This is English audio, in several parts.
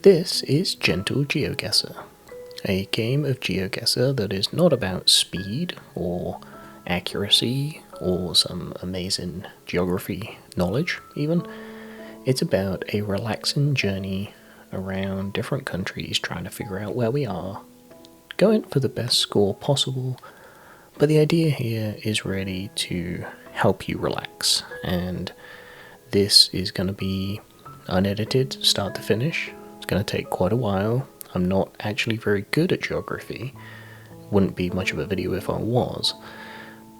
This is Gentle Geoguessr, a game of Geoguessr that is not about speed or accuracy or some amazing geography knowledge even. It's about a relaxing journey around different countries trying to figure out where we are, going for the best score possible, but the idea here is really to help you relax, and this is going to be unedited start to finish. It's going to take quite a while. I'm not actually very good at geography. Wouldn't be much of a video if I was.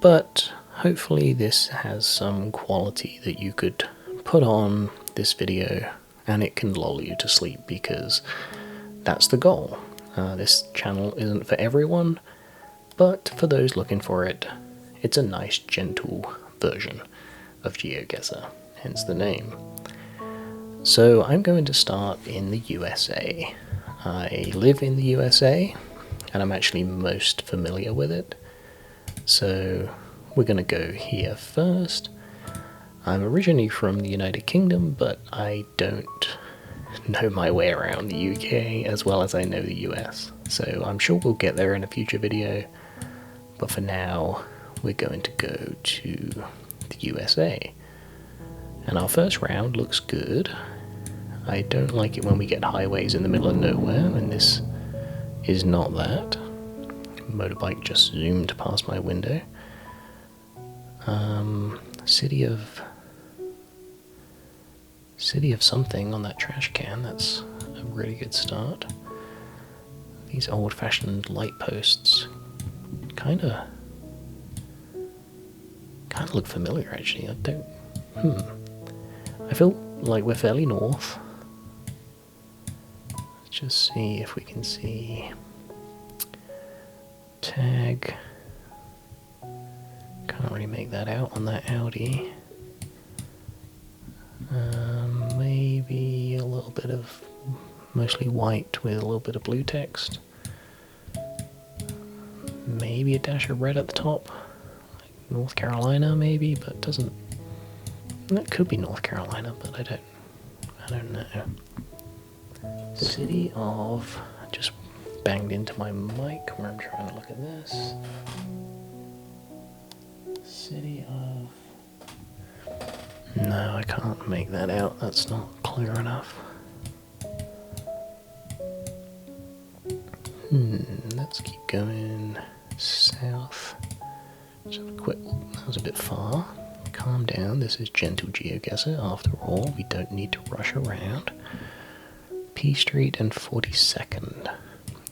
But hopefully this has some quality that you could put on this video and it can lull you to sleep, because that's the goal. This channel isn't for everyone, but for those looking for it, it's a nice gentle version of Geoguessr, hence the name. So I'm going to start in the USA. I live in the USA, and I'm actually most familiar with it. So we're going to go here first. I'm originally from the United Kingdom, but I don't know my way around the UK as well as I know the US. So I'm sure we'll get there in a future video, but for now we're going to go to the USA. And our first round looks good. I don't like it when we get highways in the middle of nowhere, and this is not that. Motorbike just zoomed past my window. City of something on that trash can. That's a really good start. These old-fashioned light posts kinda look familiar, actually. I feel like we're fairly north. Let's just see if we can see tag. Can't really make that out on that Audi. Maybe a little bit of mostly white with a little bit of blue text. Maybe a dash of red at the top. Like North Carolina maybe, but doesn't. That could be North Carolina, but I don't know. City of, just banged into my mic where I'm trying to look at this. City of, no, I can't make that out. That's not clear enough. Let's keep going south. Just have a quick, that was a bit far. Calm down, this is Gentle Geoguessr after all, we don't need to rush around. P Street and 42nd.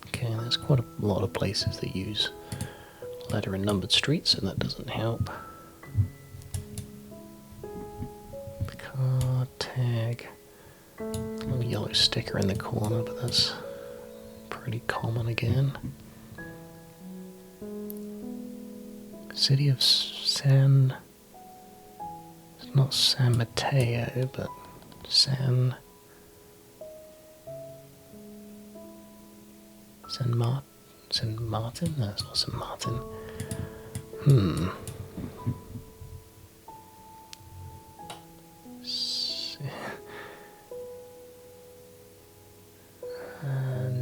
Okay, there's quite a lot of places that use letter and numbered streets, so that doesn't help. Car tag. A little yellow sticker in the corner, but that's pretty common again. City of San... It's not San Mateo, but San Martin? No, it's not San Martin.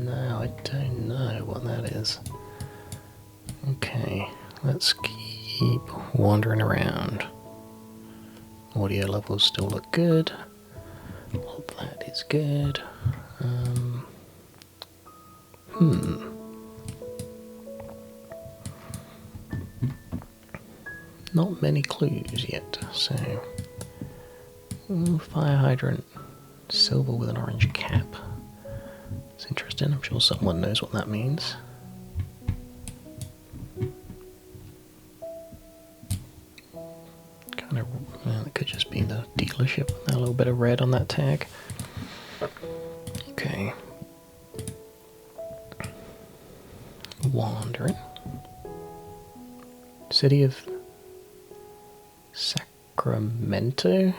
No, I don't know what that is. Okay, let's keep wandering around. Audio levels still look good. All that is good. Not many clues yet, so... fire hydrant, silver with an orange cap. It's interesting, I'm sure someone knows what that means. It could just be the dealership with that little bit of red on that tag. Okay. Wandering. City of Sacramento?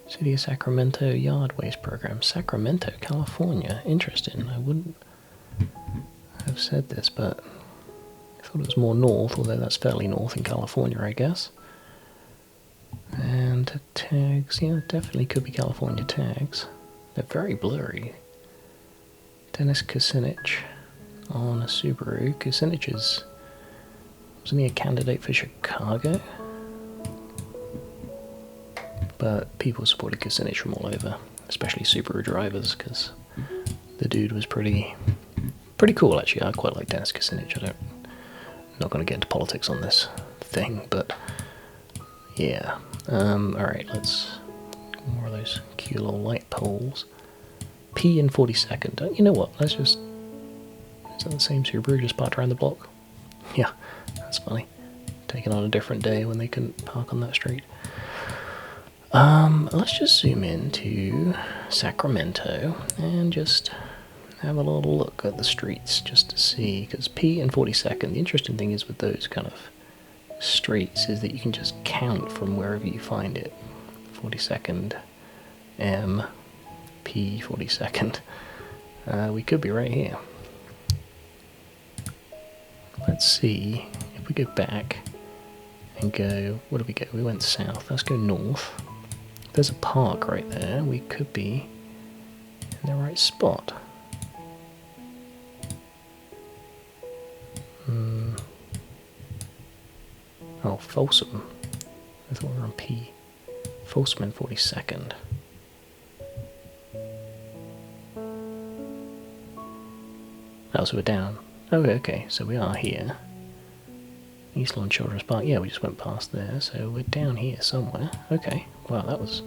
City of Sacramento Yard Waste Program. Sacramento, California. Interesting. I wouldn't have said this, but I thought it was more north, although that's fairly north in California, I guess. And tags, yeah, definitely could be California tags. They're very blurry. Dennis Kucinich on a Subaru. Kucinich wasn't he a candidate for Chicago? But people supported Kucinich from all over, especially Subaru drivers, because the dude was pretty cool actually. I quite like Dennis Kucinich. I'm not going to get into politics on this thing, but yeah. Alright, let's more of those cute little light poles. P in 42nd. You know what? Let's just. Is that the same Subaru just parked around the block? Yeah, that's funny. Taken on a different day when they couldn't park on that street. Let's just zoom into Sacramento and just have a little look at the streets just to see, because P and 42nd, the interesting thing is with those kind of streets is that you can just count from wherever you find it. 42nd, M, P, 42nd. We could be right here. Let's see if we go back and go, where did we go? We went south. Let's go north. There's a park right there. We could be in the right spot. Oh, Folsom. I thought we were on P. Folsom and 42nd. Oh, so we're down. Oh, okay, so we are here. East Lawn Children's Park. Yeah, we just went past there, so we're down here somewhere. Okay, wow, that was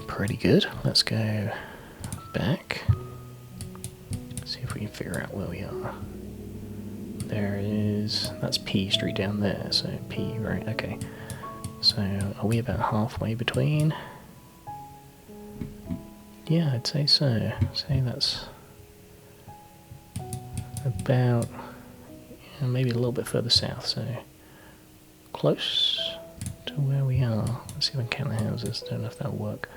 pretty good. Let's go back. See if we can figure out where we are. There is, that's P Street down there, so P, right, okay. So, are we about halfway between? Yeah, I'd say so. Say that's about, maybe a little bit further south, so close to where we are. Let's see if I can count the houses, don't know if that'll work.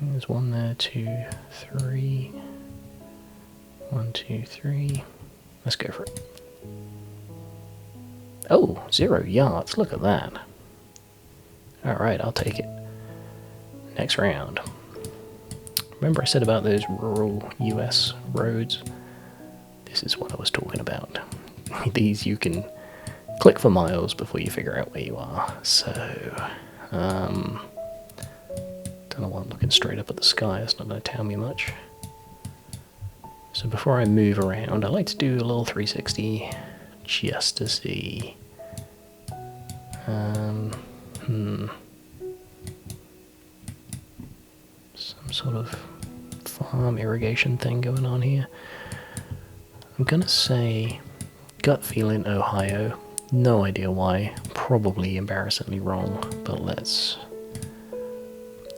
There's one there, 2, 3. 1, 2, 3. Let's go for it. Oh, 0 yards, look at that. Alright, I'll take it. Next round. Remember I said about those rural US roads? This is what I was talking about. These you can click for miles before you figure out where you are. So, don't know why I'm looking straight up at the sky, it's not going to tell me much. So before I move around, I like to do a little 360 just to see. Some sort of farm irrigation thing going on here. I'm gonna say gut feeling Ohio. No idea why. Probably embarrassingly wrong, but let's,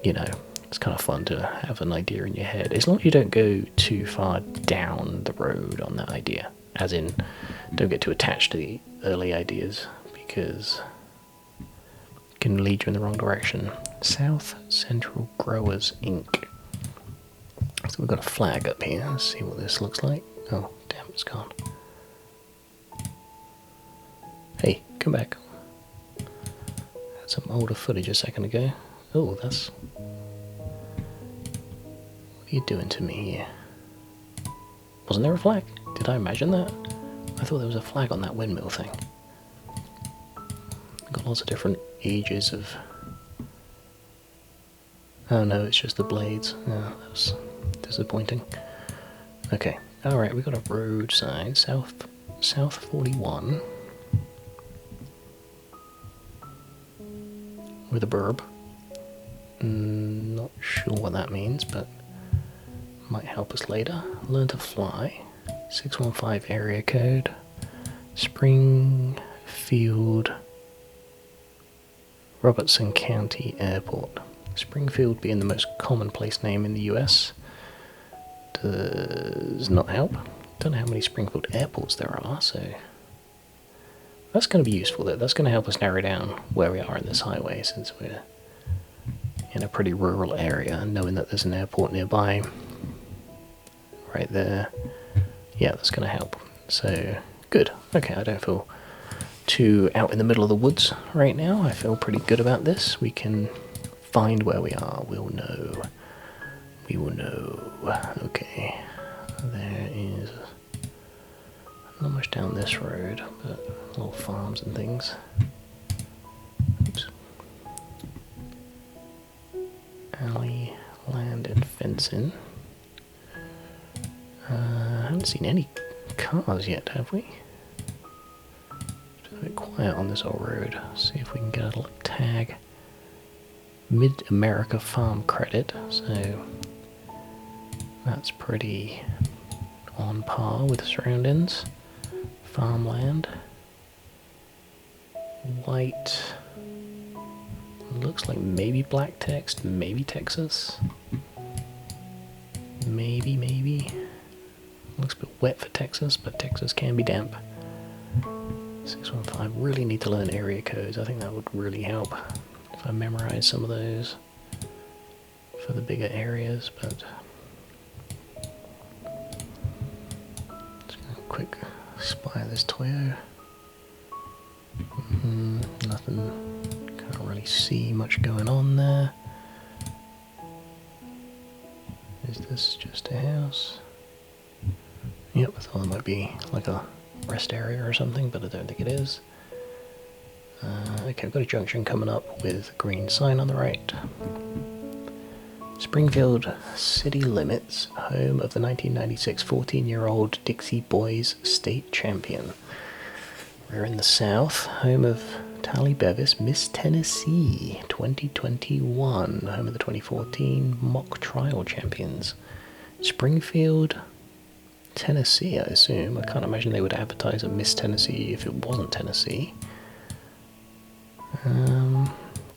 you know, it's kind of fun to have an idea in your head. As long as you don't go too far down the road on that idea. As in, don't get too attached to the early ideas, because it can lead you in the wrong direction. South Central Growers Inc. So we've got a flag up here. Let's see what this looks like. Oh, damn, it's gone. Hey, come back. Had some older footage a second ago. Oh, that's... What are you doing to me here? Wasn't there a flag? Did I imagine that? I thought there was a flag on that windmill thing. Got lots of different ages of... Oh no, it's just the blades. Oh, that was disappointing. Okay, alright, we got a road sign. South 41. With a burb. Not sure what that means, but might help us later. Learn to fly. 615 area code. Springfield, Robertson County Airport. Springfield being the most commonplace name in the US does not help. Don't know how many Springfield airports there are, so that's going to be useful though. That's going to help us narrow down where we are in this highway, since we're in a pretty rural area, knowing that there's an airport nearby right there. Yeah, that's going to help. So, good. Okay, I don't feel too out in the middle of the woods right now. I feel pretty good about this. We can find where we are. We'll know we will know. Okay, there is not much down this road, but little farms and things. Oops. Alley, land and fencing. I haven't seen any cars yet, have we? It's a bit quiet on this old road. See if we can get a little tag. Mid-America Farm Credit, so that's pretty on par with the surroundings. Farmland. White. Looks like maybe black text, maybe Texas. Maybe. Looks a bit wet for Texas, but Texas can be damp. 615. Really need to learn area codes. I think that would really help if I memorize some of those for the bigger areas, but just gonna quick spy this Toyo. Nothing, can't really see much going on there. Is this just a house? Yep, I thought it might be like a rest area or something, but I don't think it is. Okay, we've got a junction coming up with a green sign on the right. Springfield City Limits, home of the 1996 14-year-old Dixie Boys state champion. We're in the south, home of Tally Bevis, Miss Tennessee 2021, home of the 2014 mock trial champions. Springfield, Tennessee, I assume. I can't imagine they would advertise a Miss Tennessee if it wasn't Tennessee.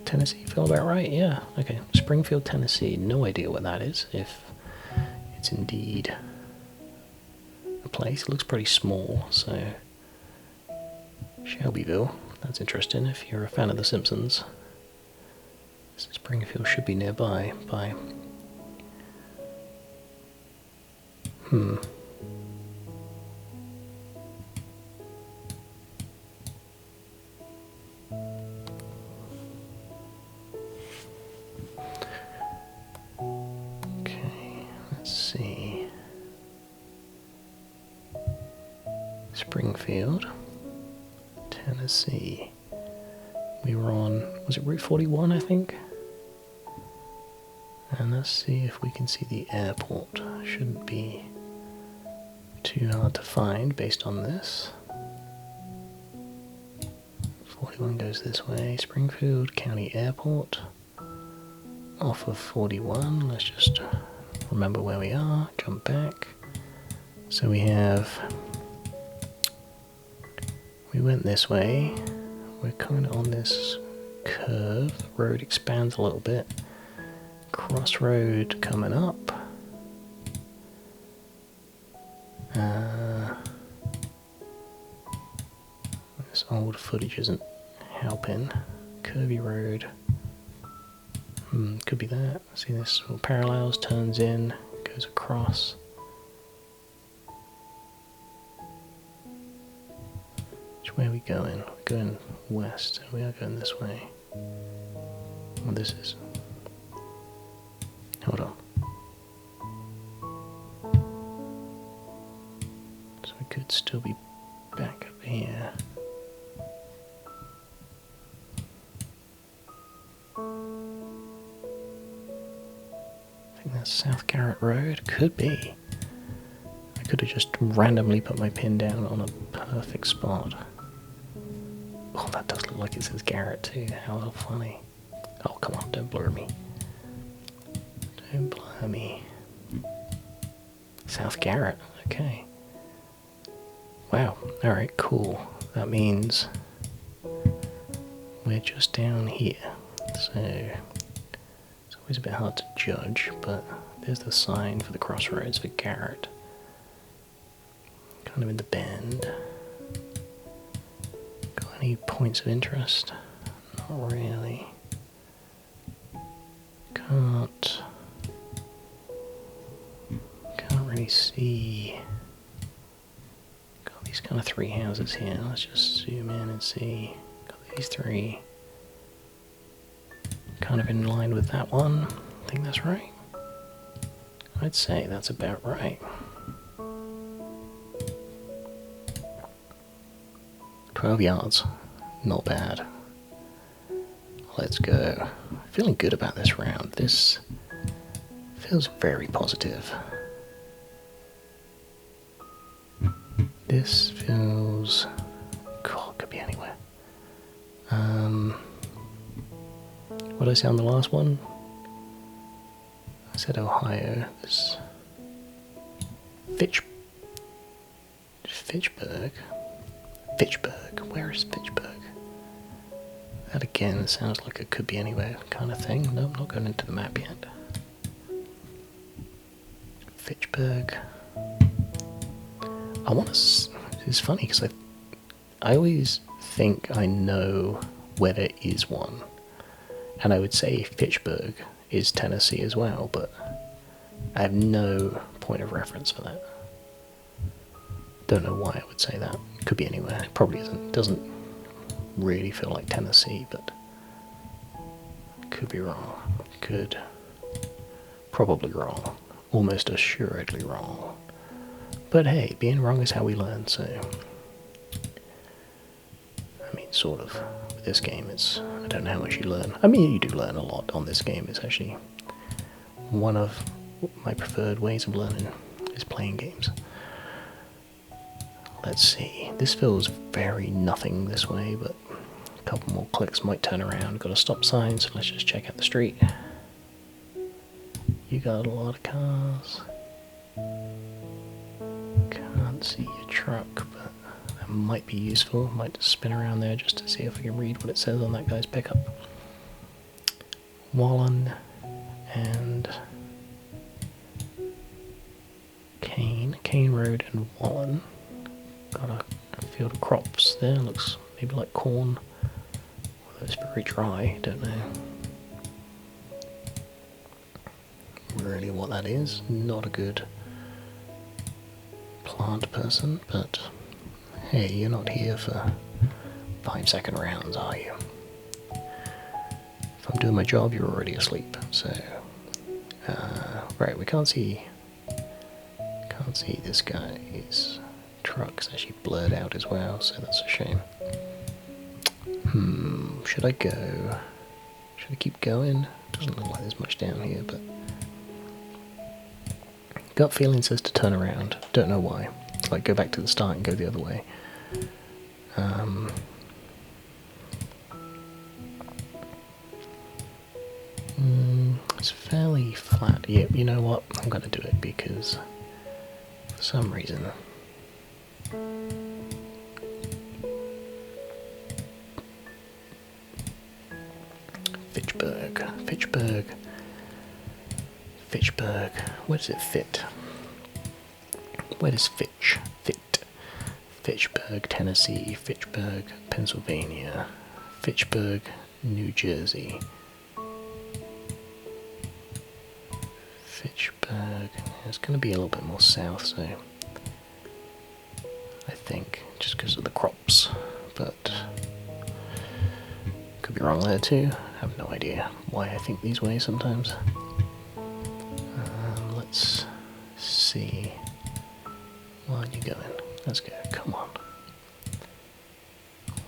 Tennessee, feel about right? Yeah, okay. Springfield, Tennessee. No idea what that is, if it's indeed a place. It looks pretty small, so Shelbyville. That's interesting if you're a fan of The Simpsons. Springfield should be nearby by... Okay, let's see. Springfield, Tennessee. We were on, was it Route 41, I think? And let's see if we can see the airport. Shouldn't be too hard to find based on this. 41 goes this way. Springfield County Airport. Off of 41. Let's just remember where we are. Jump back. So we went this way. We're kind of on this curve. The road expands a little bit. Crossroad coming up. This old footage isn't helping. Curvy road. Could be that. See this little parallels, turns in, goes across. Which way are we going? We're going west. We are going this way. Well, this is... Hold on. So we could still be back up here. I think that's South Garrett Road. Could be. I could have just randomly put my pin down on a perfect spot. Oh, that does look like it says Garrett too. How funny. Oh, come on, don't blur me. Don't blur me. South Garrett, okay. Wow, alright, cool. That means we're just down here. So it's always a bit hard to judge, but there's the sign for the crossroads for Garrett. Kind of in the bend. Got any points of interest? Not really. Can't really see. Got these kind of three houses here. Let's just zoom in and see. Got these three. Kind of in line with that one. I think that's right. I'd say that's about right. 12 yards. Not bad. Let's go. Feeling good about this round. This feels very positive. This feels... God, could be anywhere. What did I say on the last one? I said Ohio. This... Fitchburg? Fitchburg. Where is Fitchburg? That again sounds like it could be anywhere kind of thing. No, I'm not going into the map yet. Fitchburg. I want to... It's funny because I always think I know where there is one. And I would say Fitchburg is Tennessee as well, but I have no point of reference for that. Don't know why I would say that. Could be anywhere. It probably isn't. Doesn't really feel like Tennessee, but could be wrong. Could. Probably wrong. Almost assuredly wrong. But hey, being wrong is how we learn, so... I mean, sort of. With this game, it's... I don't know how much you learn. I mean, you do learn a lot on this game. It's actually one of my preferred ways of learning is playing games. Let's see. This feels very nothing this way, but a couple more clicks might turn around. Got a stop sign, so let's just check out the street. You got a lot of cars. Can't see your truck, but that might be useful. Might just spin around there just to see if I can read what it says on that guy's pickup. Wallen and Kane Road and Wallen. Got a field of crops there, looks maybe like corn. Although it's very dry, don't know really what that is. Not a good plant person, but hey, you're not here for 5-second rounds, are you? If I'm doing my job, you're already asleep, so... right, we can't see this guy's truck's actually blurred out as well, so that's a shame. Should I go? Should I keep going? Doesn't look like there's much down here, but... Gut feeling says to turn around. Don't know why. It's like go back to the start and go the other way. It's fairly flat. Yep, you know what? I'm gonna do it because for some reason Fitchburg. Where does it fit? Where does Fitch fit? Fitchburg, Tennessee. Fitchburg, Pennsylvania. Fitchburg, New Jersey. Fitchburg. It's going to be a little bit more south, so I think just because of the crops, but could be wrong there too. I have no idea why I think these ways sometimes. Let's see. Where are you going? Let's go. Come on.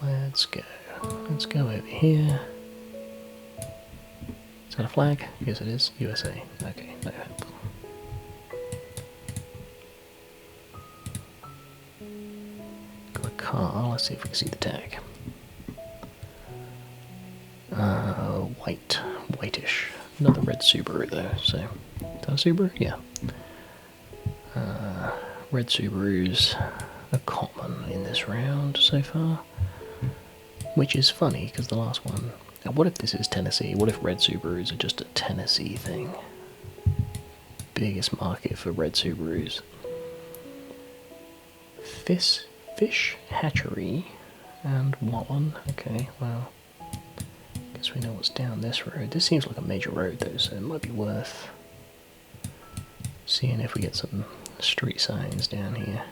Let's go. Let's go over here. Is that a flag? Yes, it is. USA. Okay, no help. Got a car. Let's see if we can see the tag. Whitish. Another red Subaru though, so... Is that a Subaru? Yeah. Red Subarus are common in this round so far. Which is funny, because the last one... Now, what if this is Tennessee? What if red Subarus are just a Tennessee thing? Biggest market for red Subarus. Fish Hatchery and Wallen. Okay, well... Guess we know what's down this road. This seems like a major road though, so it might be worth seeing if we get some street signs down here.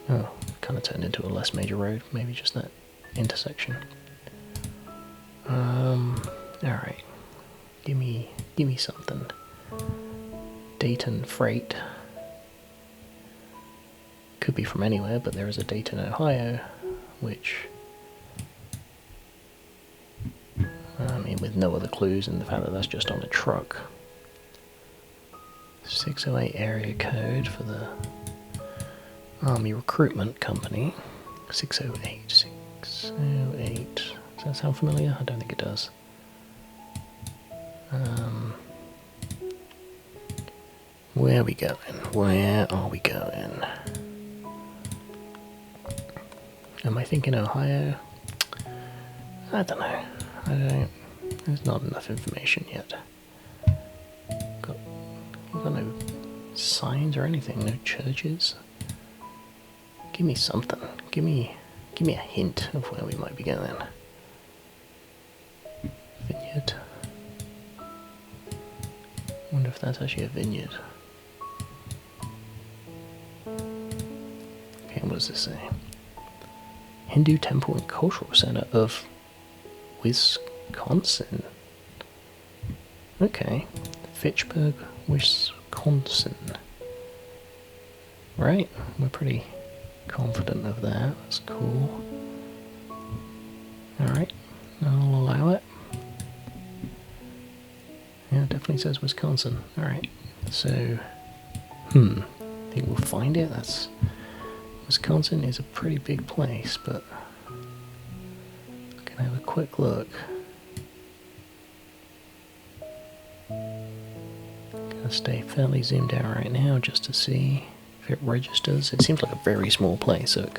Oh, kind of turned into a less major road. Maybe just that intersection. Alright. Give me something. Dayton Freight. Could be from anywhere, but there is a Dayton, Ohio, which, I mean, with no other clues in the fact that that's just on a truck. 608 area code for the Army Recruitment Company. 608, 608. Does that sound familiar? I don't think it does. Where are we going? Where are we going? Am I thinking Ohio? I don't know. There's not enough information yet. Got no signs or anything, no churches. Give me something. Give me a hint of where we might be going. Vineyard. Wonder if that's actually a vineyard. Okay, what does this say? Hindu Temple and Cultural Center of Wisconsin. Okay. Fitchburg, Wisconsin. Right, we're pretty confident of that. That's cool. Alright, I'll allow it. Yeah, it definitely says Wisconsin. Alright, so, think we'll find it? Wisconsin is a pretty big place, but I'm gonna have a quick look. Gonna stay fairly zoomed out right now just to see if it registers. It seems like a very small place, so it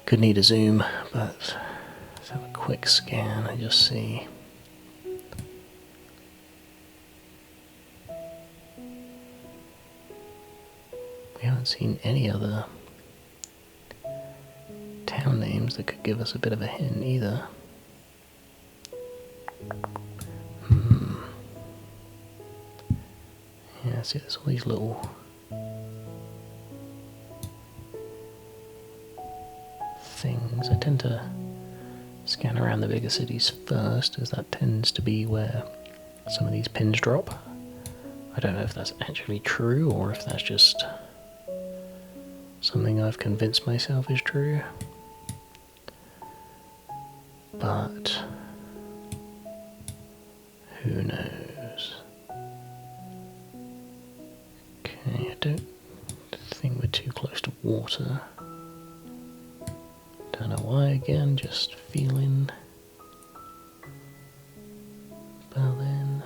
could need a zoom, but let's have a quick scan and just see. We haven't seen any other town names that could give us a bit of a hint either. Yeah, see, there's all these little things. I tend to scan around the bigger cities first, as that tends to be where some of these pins drop. I don't know if that's actually true or if that's just something I've convinced myself is true. But who knows? Okay, I don't think we're too close to water. Don't know why again, just feeling Berlin.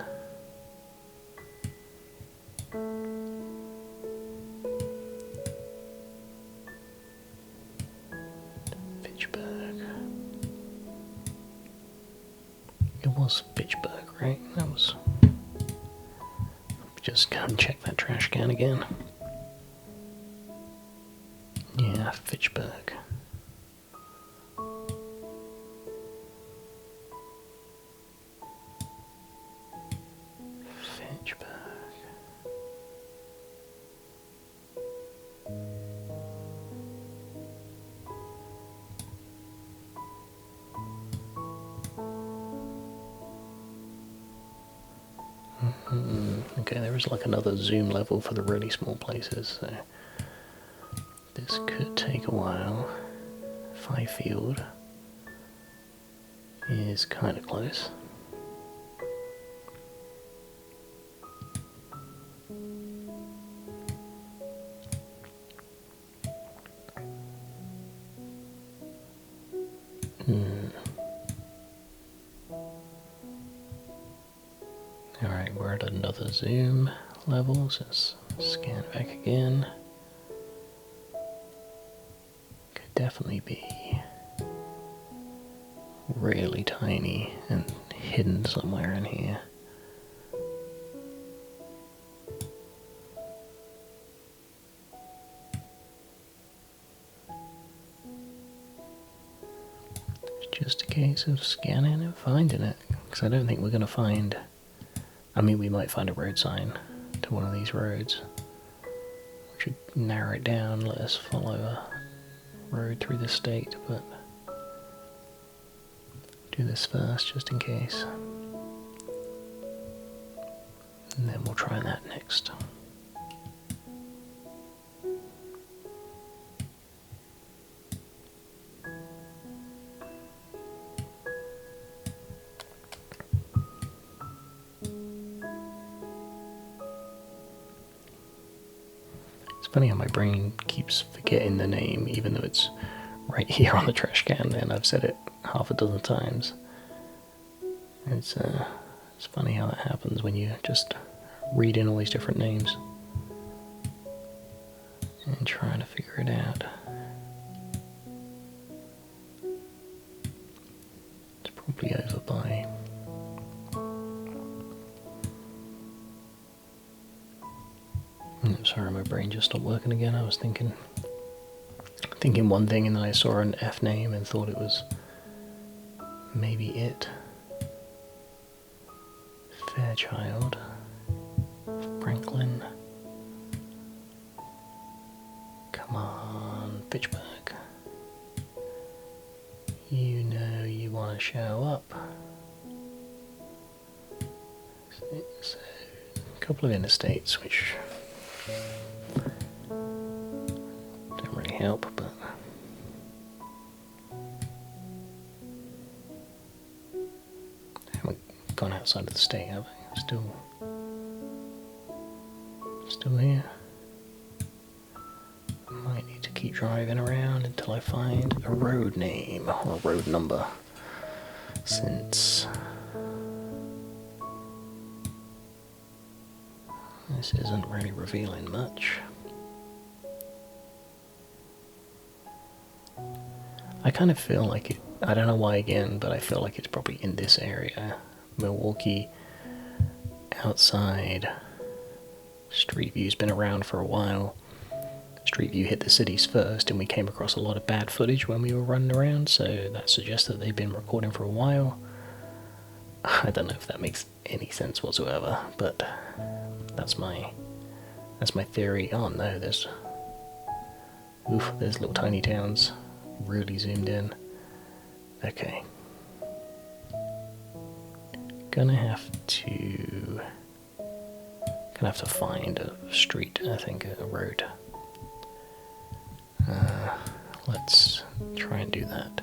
Fitchburg. It was Fitchburg, right? That was. Just go and check that trash can again. Yeah, Fitchburg. Fitchburg. Okay, there is like another zoom level for the really small places, so this could take a while. Fifield is kind of close. Alright, we're at another zoom level, so let's scan back again. Could definitely be really tiny and hidden somewhere in here. It's just a case of scanning and finding it, because I don't think we're going to find. I mean, we might find a road sign to one of these roads, which would narrow it down, let us follow a road through the state, but do this first, just in case. And then we'll try that next. It's funny how my brain keeps forgetting the name even though it's right here on the trash can and I've said it half a dozen times. It's funny how that happens when you just read in all these different names and trying to figure it out. It's probably over by... Sorry, my brain just stopped working again. I was thinking one thing and then I saw an F name and thought it was maybe it. Fairchild, Franklin, come on, Fitchburg, you know you want to show up. So, a couple of interstates which don't really help, but haven't gone outside of the state, have I? Still here. Might need to keep driving around until I find a road name or a road number, since this isn't really revealing much. I kind of feel like it, I don't know why again, but I feel like it's probably in this area. Milwaukee, outside. Street View's been around for a while. Street View hit the cities first and we came across a lot of bad footage when we were running around, so that suggests that they've been recording for a while. I don't know if that makes any sense whatsoever, but that's my theory. Oh no, there's little tiny towns really zoomed in. Okay. Gonna have to find a street, I think, a road. Let's try and do that.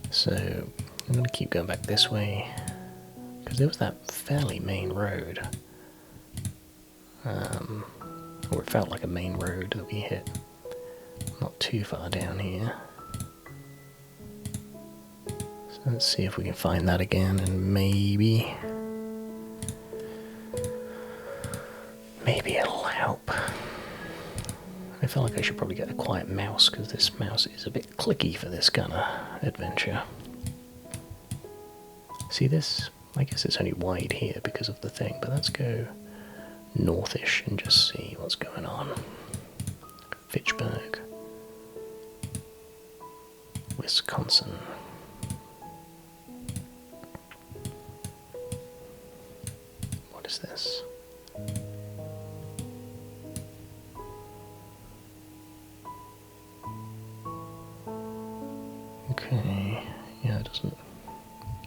So I'm gonna keep going back this way because there was that fairly main road, or it felt like a main road that we hit not too far down here. So let's see if we can find that again, and maybe it'll help. I feel like I should probably get a quiet mouse because this mouse is a bit clicky for this kind of adventure. See this? I guess it's only wide here because of the thing, but let's go northish and just see what's going on. Fitchburg, Wisconsin. What is this? Okay, yeah, it doesn't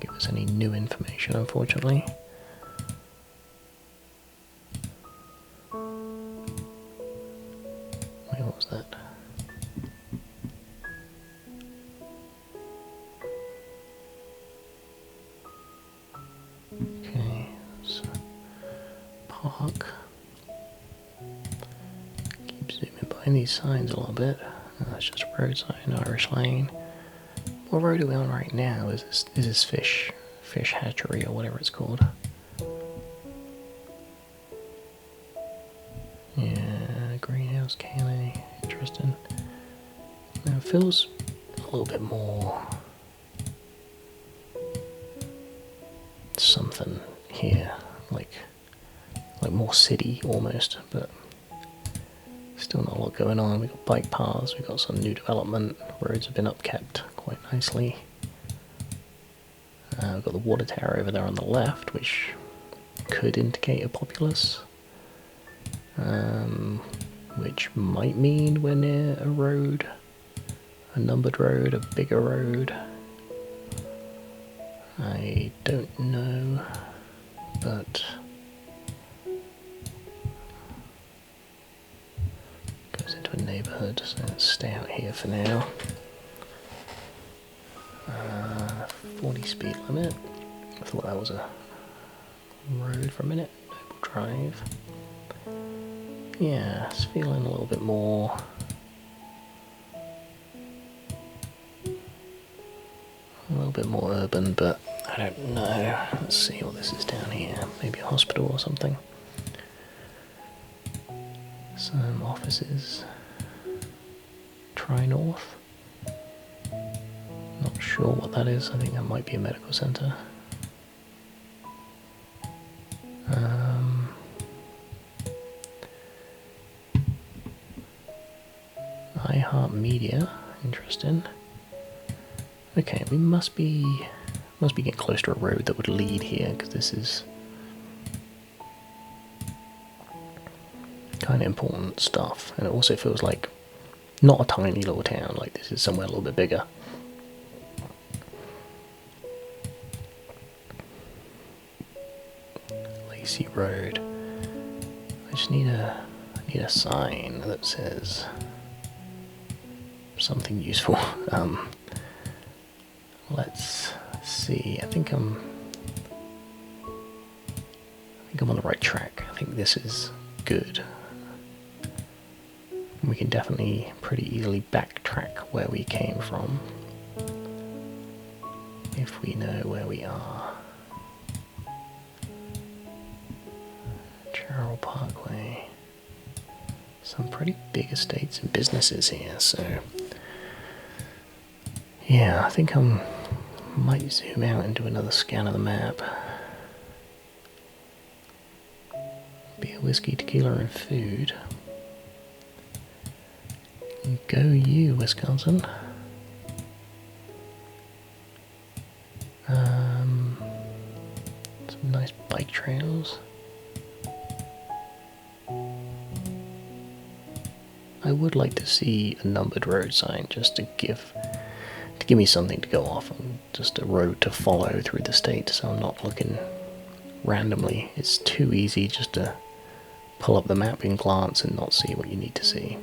give us any new information, unfortunately. Wait, what was that? Okay, so park. Keep zooming by these signs a little bit. That's just a road sign, Irish Lane. What road are we on right now? Is this fish hatchery or whatever it's called? Yeah, greenhouse cannery. Interesting. Now it feels a little bit more something here, like more city almost, but still not a lot going on. We've got bike paths, we've got some new development, roads have been upkept quite nicely. We've got the water tower over there on the left, which could indicate a populace, which might mean we're near a road, a numbered road, a bigger road. I don't know, but neighbourhood, so let's stay out here for now. 40 speed limit. I thought that was a road for a minute. Noble Drive. Yeah, it's feeling a little bit more. A little bit more urban, but I don't know. Let's see what this is down here. Maybe a hospital or something. Some offices. Tri-North. Not sure what that is. I think that might be a medical centre. iHeartMedia. Interesting. Okay, we must be getting close to a road that would lead here, because this is kind of important stuff, and it also feels like not a tiny little town, like this is somewhere a little bit bigger. Lacey Road. I just need a sign that says something useful. Let's see. I think I'm on the right track. I think this is good. We can definitely pretty easily backtrack where we came from if we know where we are. Gerald Parkway. Some pretty big estates and businesses here, so yeah, I think I might zoom out and do another scan of the map. Beer, whiskey, tequila, and food. Go you, Wisconsin. Some nice bike trails. I would like to see a numbered road sign just to give me something to go off on, just a road to follow through the state, so I'm not looking randomly. It's too easy just to pull up the map and glance and not see what you need to see.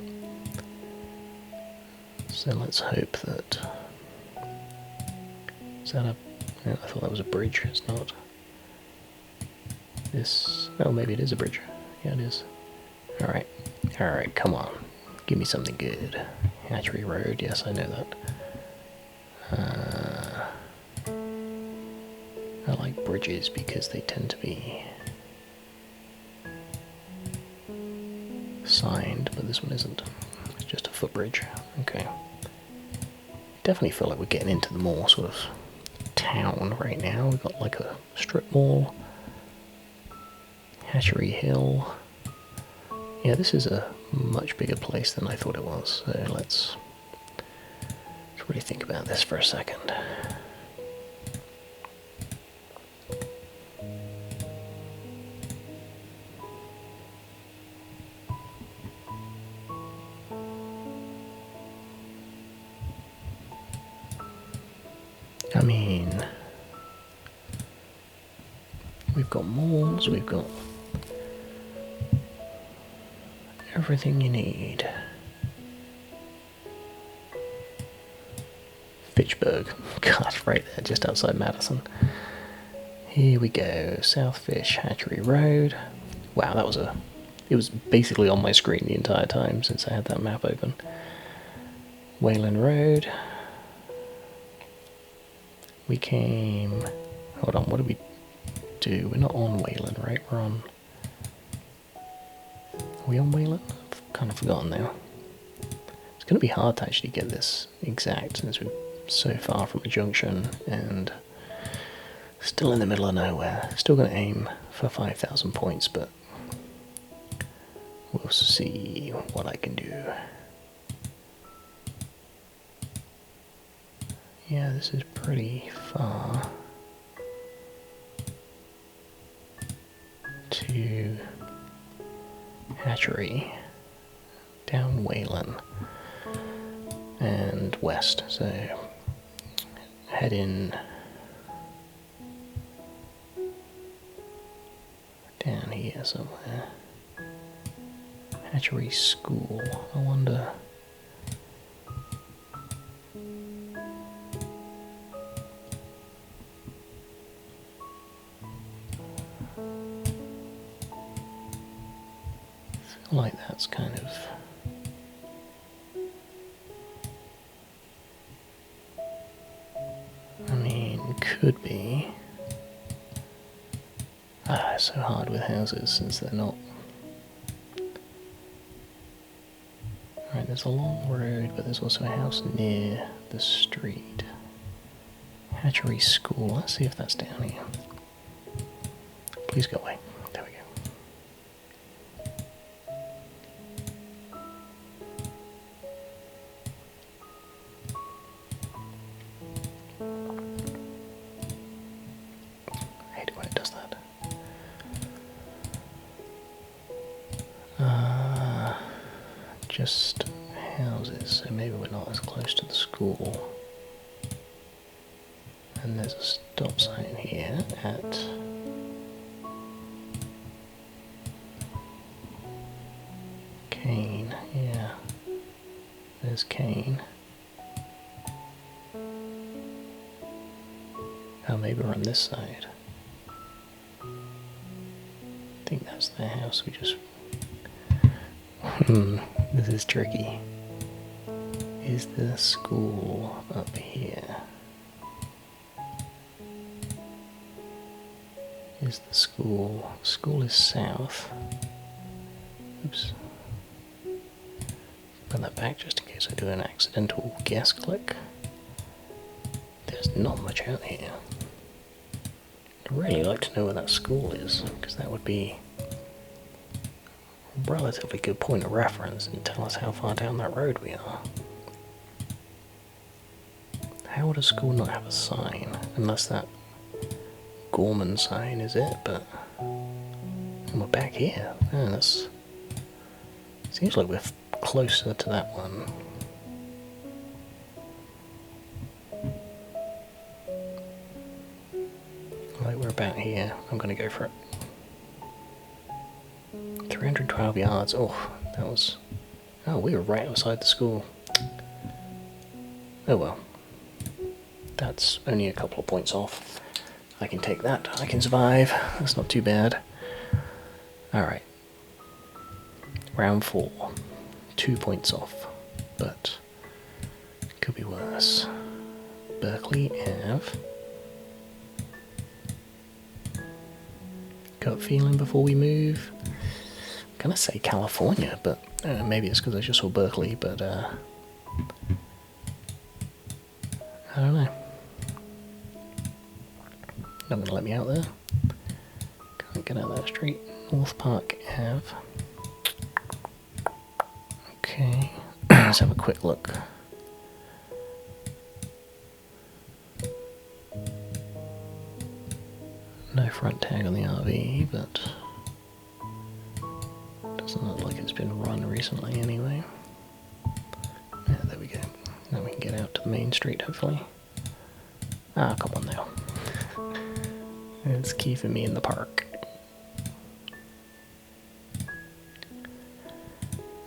So let's hope that... Is that a... I thought that was a bridge, it's not. This... Oh, maybe it is a bridge. Yeah, it is. Alright. Alright, come on. Give me something good. Hatchery Road, yes, I know that. I like bridges because they tend to be signed, but this one isn't. It's just a footbridge. Okay. Definitely feel like we're getting into the more sort of town right now. We've got like a strip mall. Hatchery Hill. Yeah, this is a much bigger place than I thought it was, so let's really think about this for a second. I mean, we've got malls, we've got everything you need. Fitchburg, God, right there, just outside Madison. Here we go, South Fish Hatchery Road. Wow, that was it was basically on my screen the entire time since I had that map open. Wayland Road. We came, hold on, what did we do? We're not on Wayland, right? We're on, are we on Wayland? I've kind of forgotten now. It's going to be hard to actually get this exact since we're so far from a junction and still in the middle of nowhere. Still going to aim for 5,000 points, but we'll see what I can do. Yeah, this is pretty far to Hatchery, down Wayland, and west, so head in down here somewhere. Hatchery School, I wonder like that's kind of... I mean, could be. Ah, it's so hard with houses since they're not... Right, there's a long road, but there's also a house near the street. Hatchery School, let's see if that's down here. Please go away. There we go. I hate it when it does that. Just houses, so maybe we're not as close to the school. And there's a stop sign here at Kane, yeah. There's Kane. Oh, maybe we're on this side. I think that's their house, we just... this is tricky. Is the school up here? Is the school... School is south. Oops. Put that back just in case I do an accidental guess click. There's not much out here. I'd really like to know where that school is, because that would be a relatively good point of reference and tell us how far down that road we are. How would a school not have a sign? Unless that Gorman sign is it, but... And we're back here. Oh, that's... Seems like we're closer to that one. Like we're about here. I'm gonna go for it. 312 yards. Oh, that was... Oh, we were right outside the school. Oh well. That's only a couple of points off. I can take that. I can survive. That's not too bad. Alright. Round 4. 2 points off. But it could be worse. Berkeley Ave. Gut feeling before we move. I'm gonna say California, but maybe it's because I just saw Berkeley, but I don't know. Not gonna let me out there. Can't get out that street. North Park Ave. Okay, let's have a quick look. No front tag on the RV, but doesn't look like it's been run recently anyway. Yeah, there we go. Now we can get out to the main street, hopefully. Ah, come on now. It's keeping me in the park.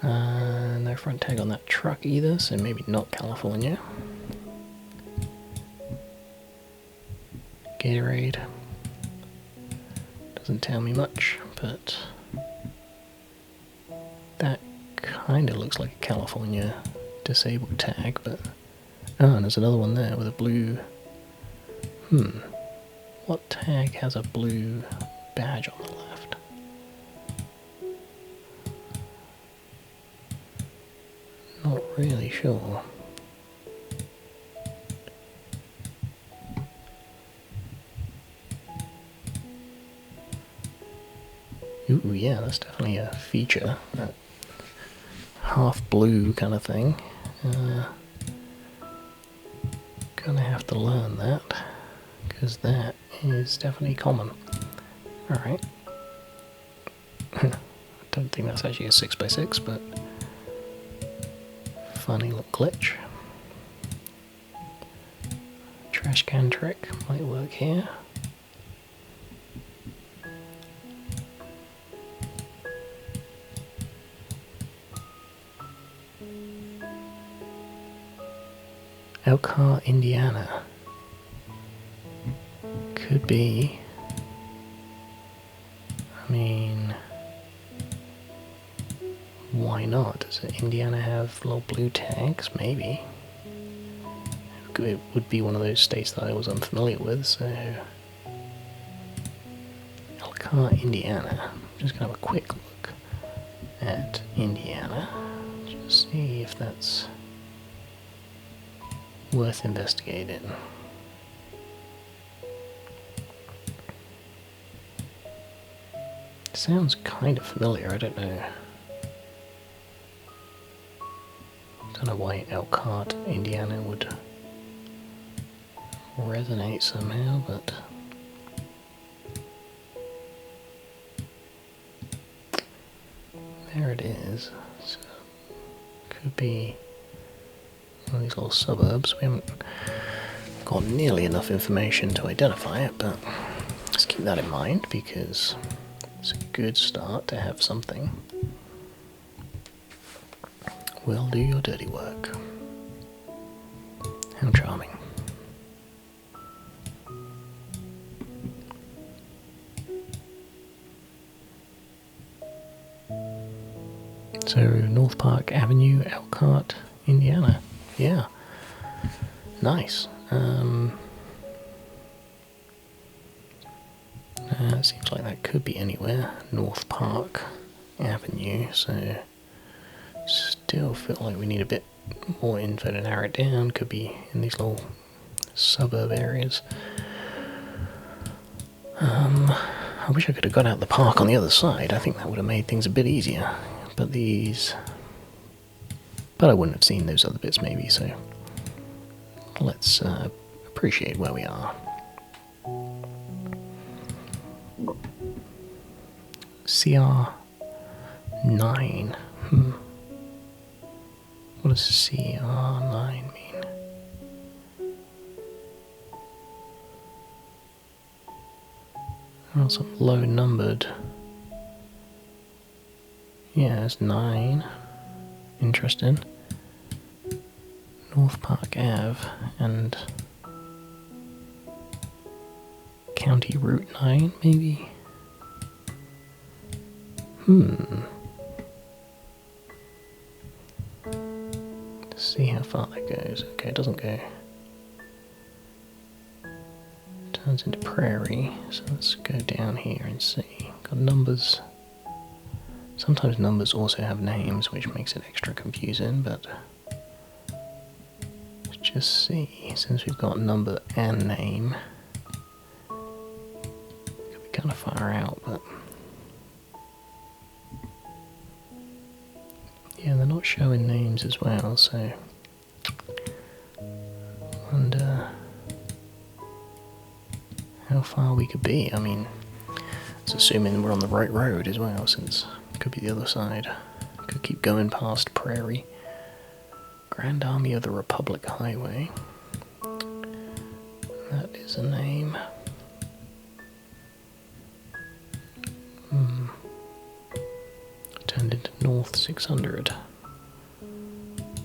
No front tag on that truck either, so maybe not California. Gatorade. Doesn't tell me much, but that kind of looks like a California disabled tag, but... Oh, and there's another one there with a blue... What tag has a blue badge on the left? Not really sure. Ooh, yeah, that's definitely a feature. That half blue kind of thing. Gonna have to learn that, because that is definitely common. Alright. I don't think that's actually a 6x6, but funny little glitch. Trash can trick might work here. Elkhart, Indiana. Could be. I mean, why not? Does Indiana have little blue tags? Maybe. It would be one of those states that I was unfamiliar with, so... Elkhart, Indiana. I'm just going to have a quick look at Indiana. Just see if that's worth investigating. Sounds kind of familiar, I don't know. Don't know why Elkhart, Indiana would resonate somehow, but there it is. So, could be one of these little suburbs. We haven't got nearly enough information to identify it, but let's keep that in mind because it's a good start to have something. We'll do your dirty work. How charming. So, North Park Avenue, Elkhart, Indiana. Yeah. Nice. It seems like that could be anywhere. North Park Avenue, so still feel like we need a bit more info to narrow it down. Could be in these little suburb areas. I wish I could have got out the park on the other side. I think that would have made things a bit easier. But I wouldn't have seen those other bits maybe, so let's appreciate where we are. CR9. What does CR9 mean? Oh, some low numbered. Yeah, it's 9. Interesting. North Park Ave and County Route 9, maybe? Let's see how far that goes. Okay, it doesn't go. Turns into prairie, so let's go down here and see. Got numbers. Sometimes numbers also have names, which makes it extra confusing, but let's just see. Since we've got number and name, could be kind of far out, but yeah, they're not showing names as well, so I wonder how far we could be. I mean, it's assuming we're on the right road as well, since it could be the other side. Could keep going past Prairie. Grand Army of the Republic Highway. That is a name. Turned into North 600.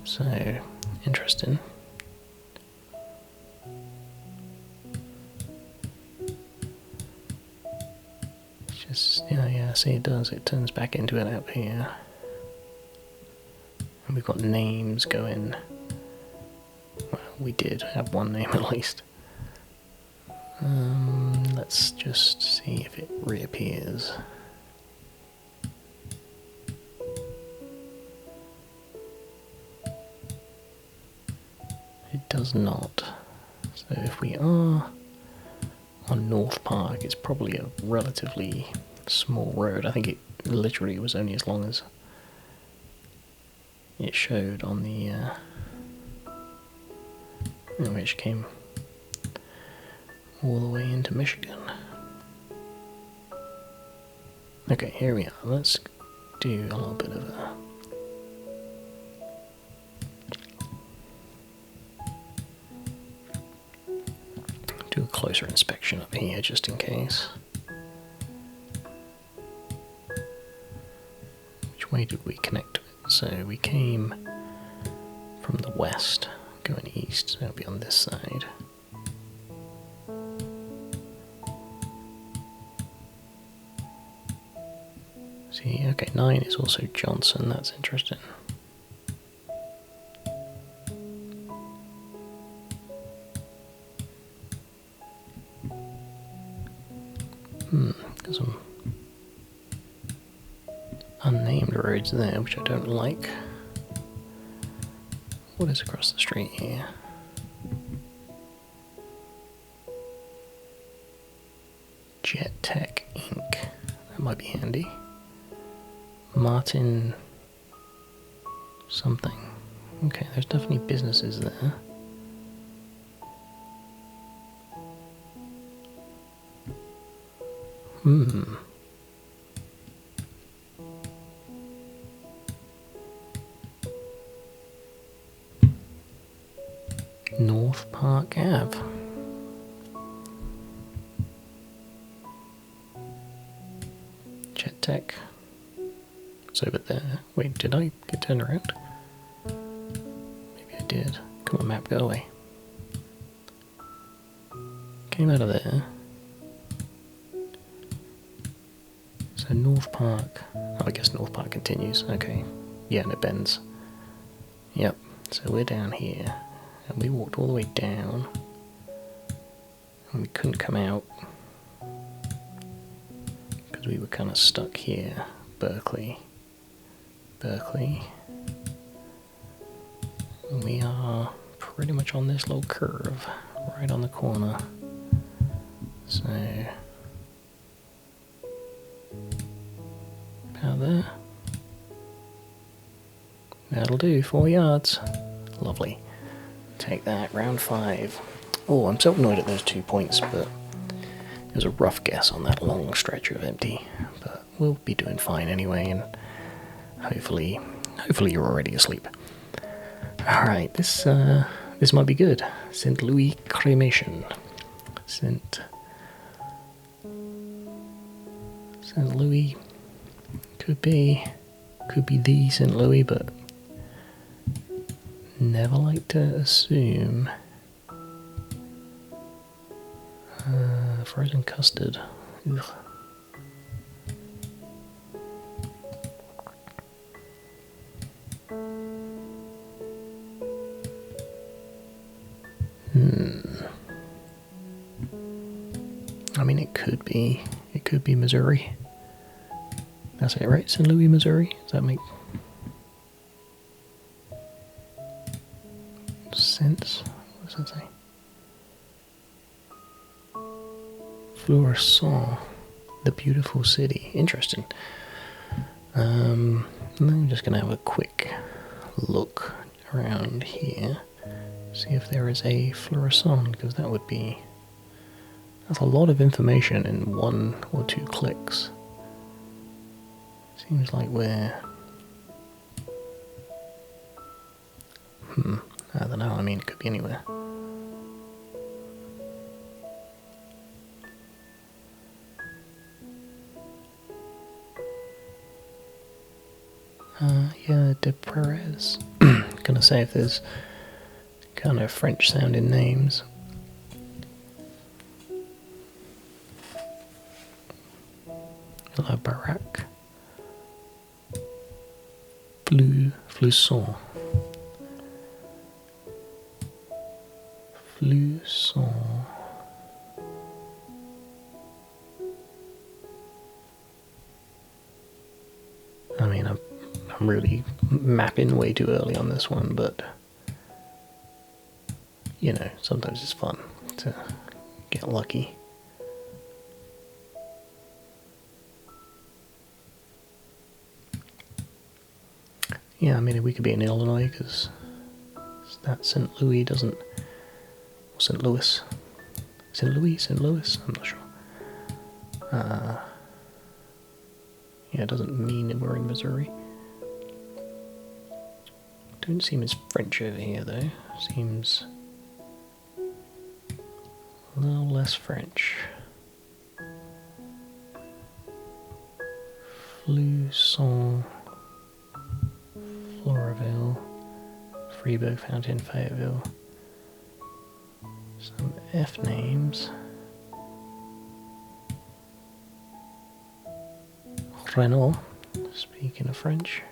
So, interesting. Just, yeah, see it does, it turns back into it out here. And we've got names going. Well, we did have one name at least. Let's just see if it reappears. It does not. So if we are on North Park, it's probably a relatively small road. I think it literally was only as long as it showed on the which came all the way into Michigan. Okay, here we are. Let's do a little bit of a closer inspection up here just in case. Which way did we connect to it? So we came from the west going east, so it'll be on this side. See, okay, 9 is also Johnson, that's interesting. Got some unnamed roads there, which I don't like. What is across the street here? Jet Tech Inc. That might be handy. Martin something. Okay, there's definitely businesses there. North Park Ave. Jet Tech. It's over there. Wait, did I get turned around? Maybe I did. Come on, map, go away. Came out of there. So North Park. Oh, I guess North Park continues. Okay. Yeah, and it bends. Yep. So we're down here. And we walked all the way down. And we couldn't come out. Because we were kind of stuck here. Berkeley. And we are pretty much on this little curve. Right on the corner. So... about there. That'll do, 4 yards. Lovely. Take that, round 5. Oh, I'm so annoyed at those 2 points, but it was a rough guess on that long stretch of empty. But we'll be doing fine anyway, and hopefully you're already asleep. Alright, this might be good. St. Louis Cremation. St. Louis could be the St. Louis, but never like to assume. Frozen custard. Ugh. I mean, it could be Missouri. That's it, right? St. Louis, Missouri? Does that make sense? What does that say? Florissant, the beautiful city. Interesting. I'm just going to have a quick look around here. See if there is a Florissant, because that would be... that's a lot of information in 1 or 2 clicks. Seems like we're... I don't know, I mean, it could be anywhere. Yeah, de Perez. Gonna say if there's kind of French sounding names. La Baraque. Flusson. I mean, I'm really mapping way too early on this one, but you know, sometimes it's fun to get lucky. Yeah, I mean, we could be in Illinois, because that St. Louis doesn't... St. Louis? St. Louis? I'm not sure. Yeah, it doesn't mean that we're in Missouri. Don't seem as French over here, though. Seems a little less French. Flusson... Floraville, Freeburg Fountain, Fayetteville. Some F names. Renault, Speaking of French.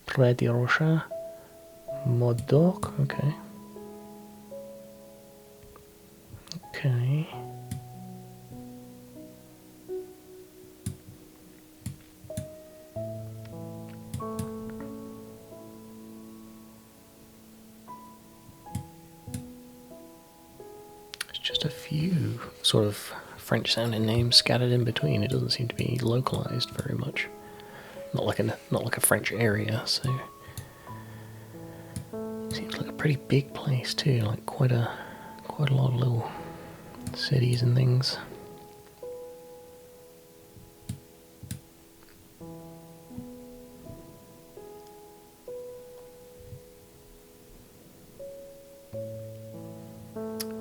Près de Rocha. Modoc, okay. Okay. It's just a few sort of French sounding names scattered in between. It doesn't seem to be localized very much. Not like a French area, so seems like a pretty big place too, like quite a lot of little cities and things.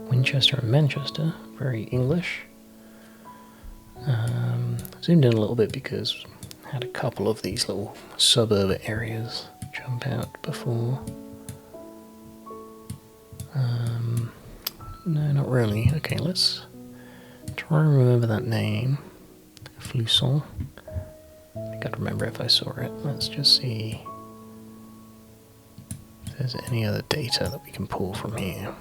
Winchester and Manchester, very English. Zoomed in a little bit because I had a couple of these little suburb areas jump out before. No, not really. Okay, let's try and remember that name. Flusson. I think I'd remember if I saw it. Let's just see if there's any other data that we can pull from here.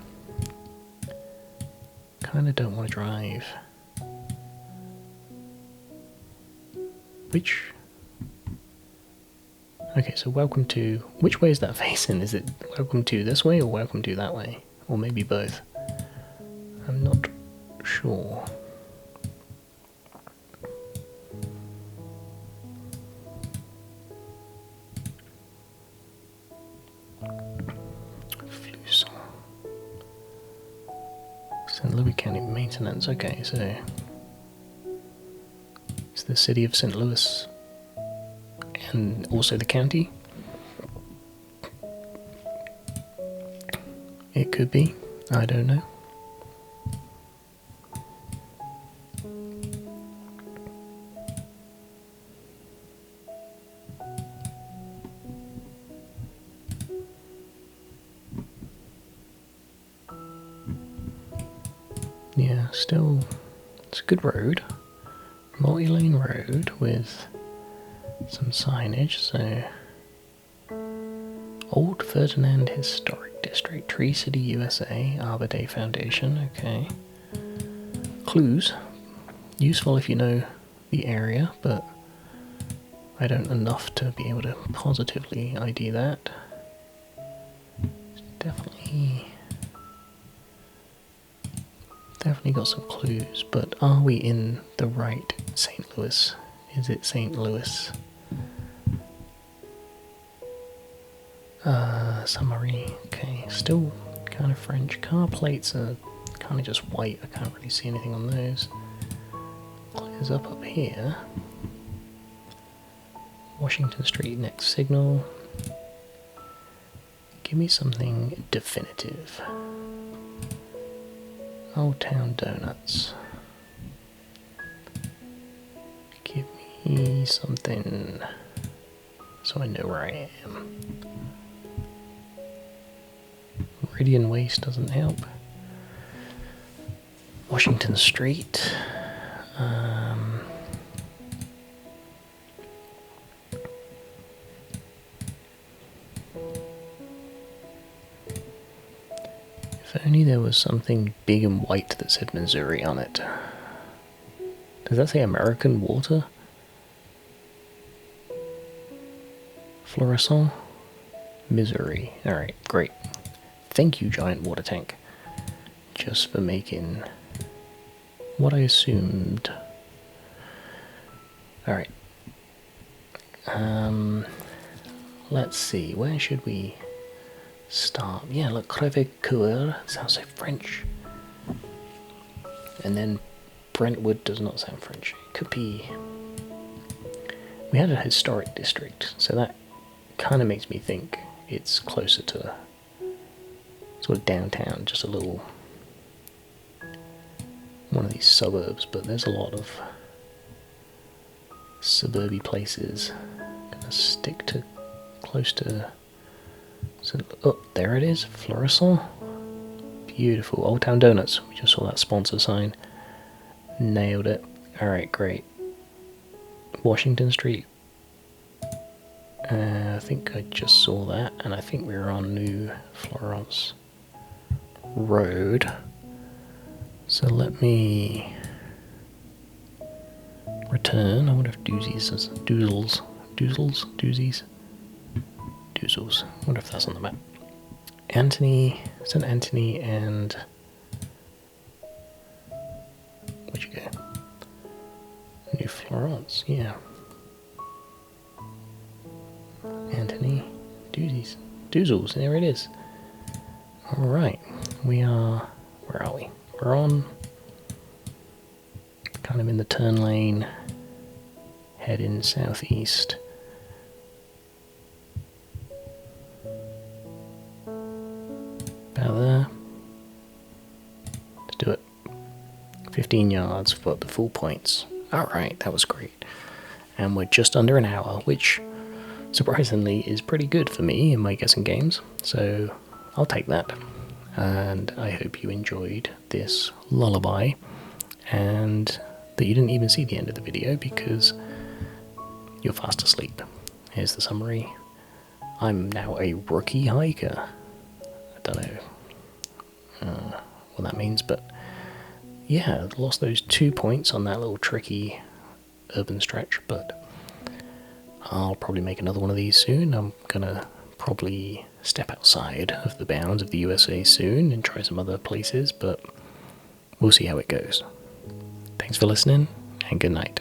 Kinda don't want to drive. Okay, so welcome to... Which way is that facing? Is it welcome to this way or welcome to that way? Or maybe both? I'm not sure. Flusson. St. Louis County Maintenance. Okay, so... It's the city of St. Louis. And also the county. It could be. I don't know. Yeah, still, it's a good road. Multi-lane road with some signage, so... Old Ferdinand Historic District, Tree City, USA, Arbor Day Foundation, okay. Clues. Useful if you know the area, but I don't enough to be able to positively ID that. Definitely got some clues, but are we in the right St. Louis? Is it St. Louis? Summary, okay, still kind of French. Car plates are kind of just white, I can't really see anything on those. Clears up here. Washington Street, next signal. Give me something definitive. Old Town Donuts. Give me something so I know where I am. Meridian Waste doesn't help. Washington Street. If only there was something big and white that said Missouri on it. Does that say American Water? Fluorescent? Missouri. Alright, great. Thank you, giant water tank. Just for making what I assumed. Alright. Let's see, where should we start? Yeah, look, Crèvecoeur sounds so French. And then Brentwood does not sound French. It could be... We had a historic district, so that kind of makes me think it's closer to sort of downtown, just a little one of these suburbs, but there's a lot of suburby places. Gonna stick to close to... So, oh, there it is, Fluorescent. Beautiful. Old Town Donuts. We just saw that sponsor sign. Nailed it. Alright, great. Washington Street. I think I just saw that, and I think we were on New Florence Road. So let me return. I wonder if Doozies is Doozles. Doozies? Doozles. I wonder if that's on the map. St. Anthony and... Where'd you go? New Florence, yeah. Anthony, Doozies. Doozles, there it is. Alright, we are... Where are we? We're on... kind of in the turn lane, heading southeast. About there. Let's do it. 15 yards for the full points. Alright, that was great. And we're just under an hour, which surprisingly is pretty good for me in my guessing games. So I'll take that. And I hope you enjoyed this lullaby. And that you didn't even see the end of the video because you're fast asleep. Here's the summary. I'm now a rookie hiker. I don't know what that means, but yeah, I lost those 2 points on that little tricky urban stretch, but I'll probably make another one of these soon. I'm gonna probably step outside of the bounds of the USA soon and try some other places, but we'll see how it goes. Thanks for listening, and good night.